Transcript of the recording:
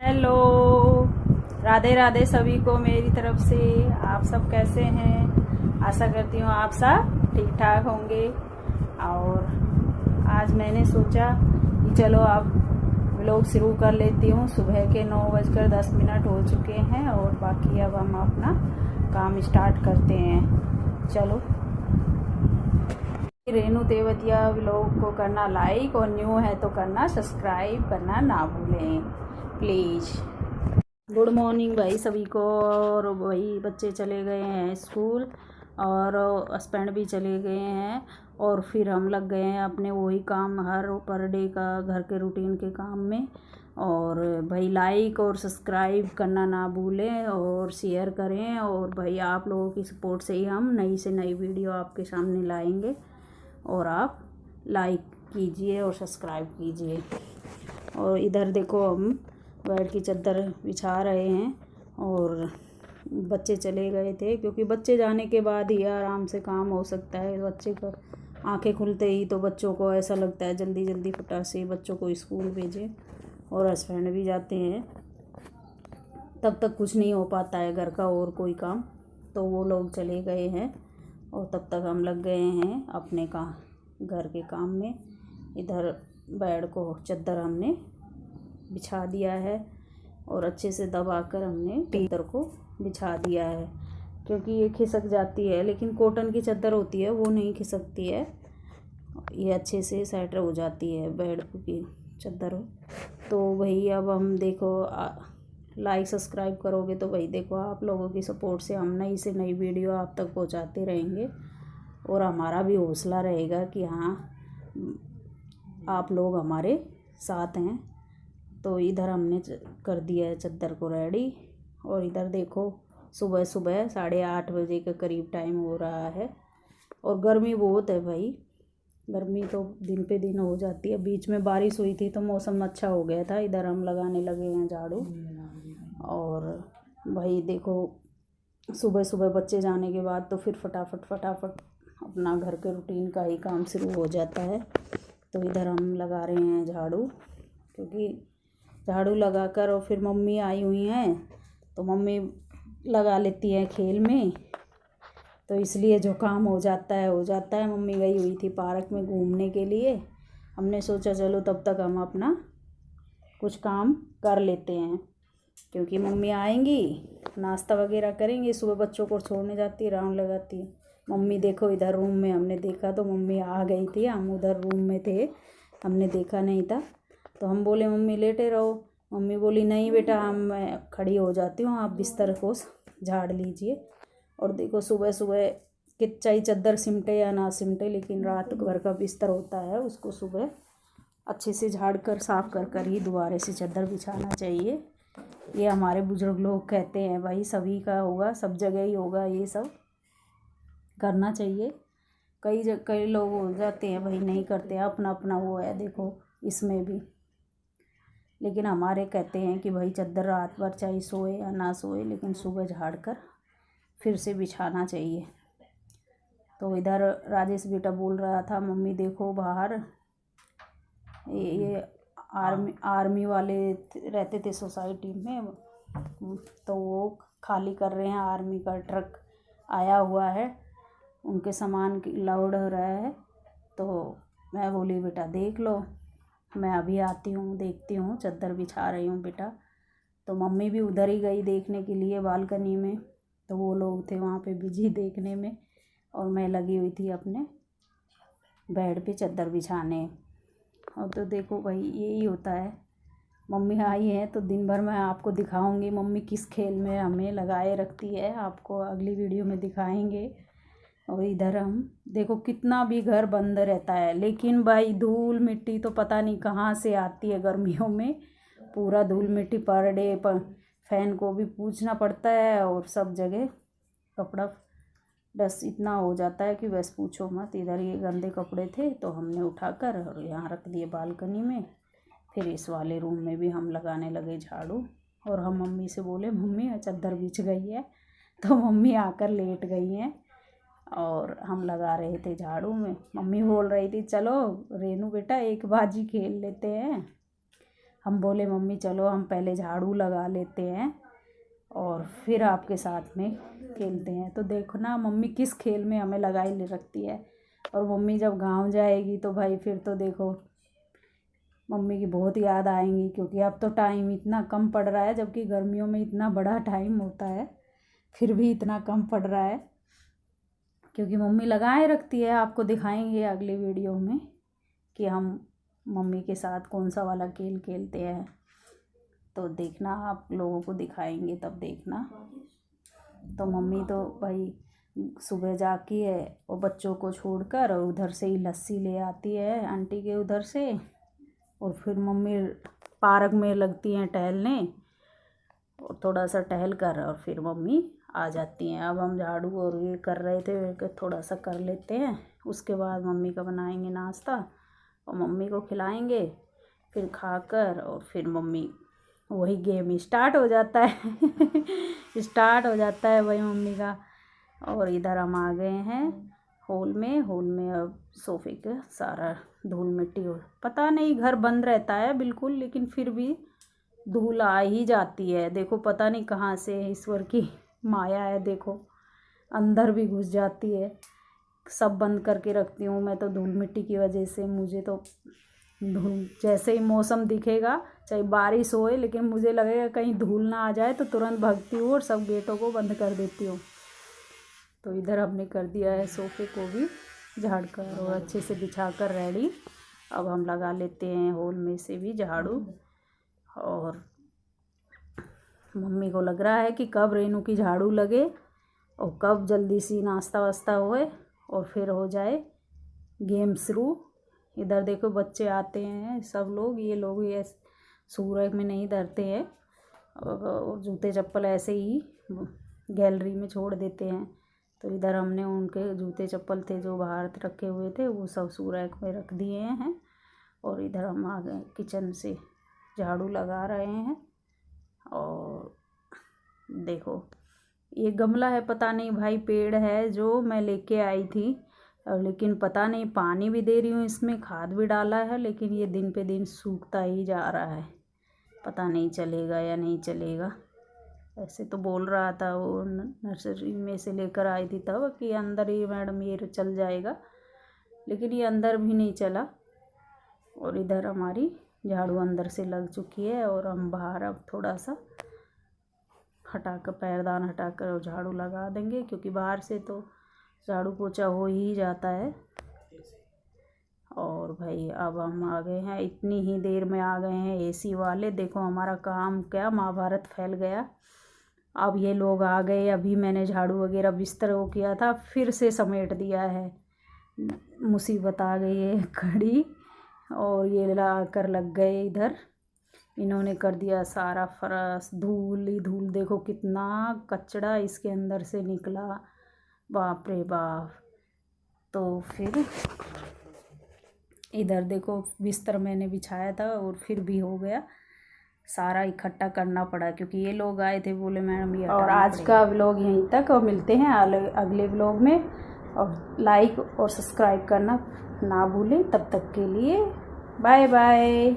Hello, Radhe Radhe सभी को मेरी तरफ से। आप सब कैसे हैं? आशा करती हूँ आप सब ठीक ठाक होंगे। और आज मैंने सोचा कि चलो अब व्लॉग शुरू कर लेती हूँ। सुबह के 9:10 हो चुके हैं और बाकी अब हम अपना काम स्टार्ट करते हैं। चलो। रेनू तेवतिया व्लॉग को करना लाइक और न्यू है तो करना सब्सक्राइब करना ना भूलें प्लीज़। गुड मॉर्निंग भाई सभी को। और भाई बच्चे चले गए हैं स्कूल और हस्बैंड भी चले गए हैं और फिर हम लग गए हैं अपने वही काम हर पर डे का घर के रूटीन के काम में। और भाई लाइक और सब्सक्राइब करना ना भूलें और शेयर करें। और भाई आप लोगों की सपोर्ट से ही हम नई से नई वीडियो आपके सामने लाएंगे और आप लाइक कीजिए और सब्सक्राइब कीजिए। और इधर देखो हम बेड की चादर बिछा रहे हैं और बच्चे चले गए थे क्योंकि बच्चे जाने के बाद ही आराम से काम हो सकता है। बच्चे को आंखें खुलते ही तो बच्चों को ऐसा लगता है जल्दी जल्दी फटाक से बच्चों को स्कूल भेजें। और हस्बैंड भी जाते हैं तब तक कुछ नहीं हो पाता है घर का और कोई काम, तो वो लोग चले गए हैं और तब तक हम लग गए हैं अपने घर के काम में। इधर बेड को चादर हमने बिछा दिया है और अच्छे से दबाकर हमने चादर को बिछा दिया है क्योंकि ये खिसक जाती है, लेकिन कॉटन की चादर होती है वो नहीं खिसकती है, ये अच्छे से सेट हो जाती है बेड की चादर। तो भाई अब हम देखो लाइक सब्सक्राइब करोगे तो भाई देखो आप लोगों की सपोर्ट से हम नई से नई वीडियो आप तक पहुंचाते रहेंगे और हमारा भी हौसला रहेगा कि हाँ आप लोग हमारे साथ हैं। तो इधर हमने कर दिया है चादर को रेडी। और इधर देखो सुबह सुबह 8:30 के करीब टाइम हो रहा है और गर्मी बहुत है भाई। गर्मी तो दिन पे दिन हो जाती है। बीच में बारिश हुई थी तो मौसम अच्छा हो गया था। इधर हम लगाने लगे हैं झाड़ू। और भाई देखो सुबह सुबह बच्चे जाने के बाद तो फिर फटाफट अपना घर के रूटीन का ही काम शुरू हो जाता है। तो इधर हम लगा रहे हैं झाड़ू क्योंकि झाड़ू लगाकर और फिर मम्मी आई हुई हैं तो मम्मी लगा लेती है खेल में, तो इसलिए जो काम हो जाता है। मम्मी गई हुई थी पार्क में घूमने के लिए, हमने सोचा चलो तब तक हम अपना कुछ काम कर लेते हैं क्योंकि मम्मी आएंगी नाश्ता वगैरह करेंगी। सुबह बच्चों को छोड़ने जाती है, राउंड लगाती है मम्मी। देखो इधर रूम में हमने देखा तो मम्मी आ गई थी, हम उधर रूम में थे, हमने देखा नहीं था। तो हम बोले मम्मी लेटे रहो, मम्मी बोली नहीं बेटा मैं खड़ी हो जाती हूँ, आप बिस्तर को झाड़ लीजिए। और देखो सुबह सुबह चाहे चादर सिमटे या ना सिमटे, लेकिन रात भर का बिस्तर होता है उसको सुबह अच्छे से झाड़ कर साफ़ कर ही दोबारा से चादर बिछाना चाहिए। ये हमारे बुजुर्ग लोग कहते हैं भाई, सभी का होगा, सब जगह ही होगा, ये सब करना चाहिए। कई लोग हो जाते हैं भाई नहीं करते, अपना अपना वो है देखो इसमें भी। लेकिन हमारे कहते हैं कि भाई चादर रात भर चाहे सोए या ना सोए लेकिन सुबह झाड़ कर फिर से बिछाना चाहिए। तो इधर राजेश बेटा बोल रहा था मम्मी देखो बाहर ये आर्मी वाले रहते थे सोसाइटी में, तो वो खाली कर रहे हैं, आर्मी का ट्रक आया हुआ है, उनके सामान लोड हो रहा है। तो मैं बोली बेटा देख लो, मैं अभी आती हूँ देखती हूँ, चादर बिछा रही हूँ बेटा। तो मम्मी भी उधर ही गई देखने के लिए बालकनी में, तो वो लोग थे वहाँ पे बिजी देखने में और मैं लगी हुई थी अपने बेड पे चादर बिछाने। और तो देखो भाई यही होता है, मम्मी आई है तो दिन भर मैं आपको दिखाऊंगी मम्मी किस खेल में हमें लगाए रखती है, आपको अगली वीडियो में दिखाएंगे। और इधर हम देखो कितना भी घर बंद रहता है लेकिन भाई धूल मिट्टी तो पता नहीं कहाँ से आती है गर्मियों में, पूरा धूल मिट्टी पर डे फैन को भी पूछना पड़ता है और सब जगह कपड़ा बस इतना हो जाता है कि बस पूछो मत। इधर ये गंदे कपड़े थे तो हमने उठाकर और यहाँ रख दिए बालकनी में। फिर इस वाले रूम में भी हम लगाने लगे झाड़ू और हम मम्मी से बोले मम्मी चादर बिछ गई है, तो मम्मी आकर लेट गई हैं और हम लगा रहे थे झाड़ू में। मम्मी बोल रही थी चलो रेनू बेटा एक बाजी खेल लेते हैं, हम बोले मम्मी चलो हम पहले झाड़ू लगा लेते हैं और फिर आपके साथ में खेलते हैं। तो देखो ना मम्मी किस खेल में हमें लगाई ले रखती है। और मम्मी जब गांव जाएगी तो भाई फिर तो देखो मम्मी की बहुत याद आएंगी, क्योंकि अब तो टाइम इतना कम पड़ रहा है, जबकि गर्मियों में इतना बड़ा टाइम होता है फिर भी इतना कम पड़ रहा है, क्योंकि मम्मी लगाए रखती है। आपको दिखाएंगे अगले वीडियो में कि हम मम्मी के साथ कौन सा वाला खेल खेलते हैं, तो देखना, आप लोगों को दिखाएंगे तब देखना। तो मम्मी तो भाई सुबह जाती है और बच्चों को छोड़कर और उधर से ही लस्सी ले आती है आंटी के उधर से, और फिर मम्मी पार्क में लगती हैं टहलने और थोड़ा सा टहल कर और फिर मम्मी आ जाती हैं। अब हम झाड़ू और ये कर रहे थे कि थोड़ा सा कर लेते हैं, उसके बाद मम्मी का बनाएंगे नाश्ता और मम्मी को खिलाएंगे, फिर खाकर और फिर मम्मी वही गेम स्टार्ट हो जाता है स्टार्ट हो जाता है वही मम्मी का। और इधर हम आ गए हैं हॉल में अब सोफ़े का सारा धूल मिट्टी हो, पता नहीं घर बंद रहता है बिल्कुल, लेकिन फिर भी धूल आ ही जाती है। देखो पता नहीं कहाँ से ईश्वर की माया है, देखो अंदर भी घुस जाती है। सब बंद करके रखती हूँ मैं तो धूल मिट्टी की वजह से। मुझे तो धूल जैसे ही मौसम दिखेगा चाहे बारिश होए, लेकिन मुझे लगेगा कहीं धूल ना आ जाए तो तुरंत भागती हूँ और सब गेटों को बंद कर देती हूँ। तो इधर हमने कर दिया है सोफ़े को भी झाड़ कर और अच्छे से बिछा कर रेडी। अब हम लगा लेते हैं हॉल में से भी झाड़ू, और मम्मी को लग रहा है कि कब रेनू की झाड़ू लगे और कब जल्दी सी नाश्ता वास्ता होए और फिर हो जाए गेम शुरू। इधर देखो बच्चे आते हैं सब लोग, ये लोग ये सूरज में नहीं डरते हैं और जूते चप्पल ऐसे ही गैलरी में छोड़ देते हैं। तो इधर हमने उनके जूते चप्पल थे जो बाहर रखे हुए थे वो सब सूरज में रख दिए हैं, और इधर हम आ गए किचन से झाड़ू लगा रहे हैं। और देखो ये गमला है, पता नहीं भाई पेड़ है जो मैं लेके आई थी, और लेकिन पता नहीं पानी भी दे रही हूँ इसमें, खाद भी डाला है, लेकिन ये दिन पे दिन सूखता ही जा रहा है। पता नहीं चलेगा या नहीं चलेगा। ऐसे तो बोल रहा था वो नर्सरी में से लेकर आई थी तब कि अंदर ही मैडम ये चल जाएगा, लेकिन ये अंदर भी नहीं चला। और इधर हमारी झाड़ू अंदर से लग चुकी है और हम बाहर अब थोड़ा सा हटाकर पैरदान हटाकर और झाड़ू लगा देंगे, क्योंकि बाहर से तो झाड़ू पोछा हो ही जाता है। और भाई अब हम आ गए हैं, इतनी ही देर में आ गए हैं एसी वाले। देखो हमारा काम क्या महाभारत फैल गया। अब ये लोग आ गए, अभी मैंने झाड़ू वगैरह बिस्तर वो किया था फिर से समेट दिया है। मुसीबत आ गई है खड़ी, और ये ला कर लग गए इधर, इन्होंने कर दिया सारा फर्श धूल ही धूल। देखो कितना कचड़ा इसके अंदर से निकला, बाप रे बाप। तो फिर इधर देखो बिस्तर मैंने बिछाया था और फिर भी हो गया, सारा इकट्ठा करना पड़ा क्योंकि ये लोग आए थे, बोले मैडम ये। और आज का व्लॉग यहीं तक, और मिलते हैं अगले व्लॉग में, और लाइक और सब्सक्राइब करना ना भूलें। तब तक के लिए बाय बाय।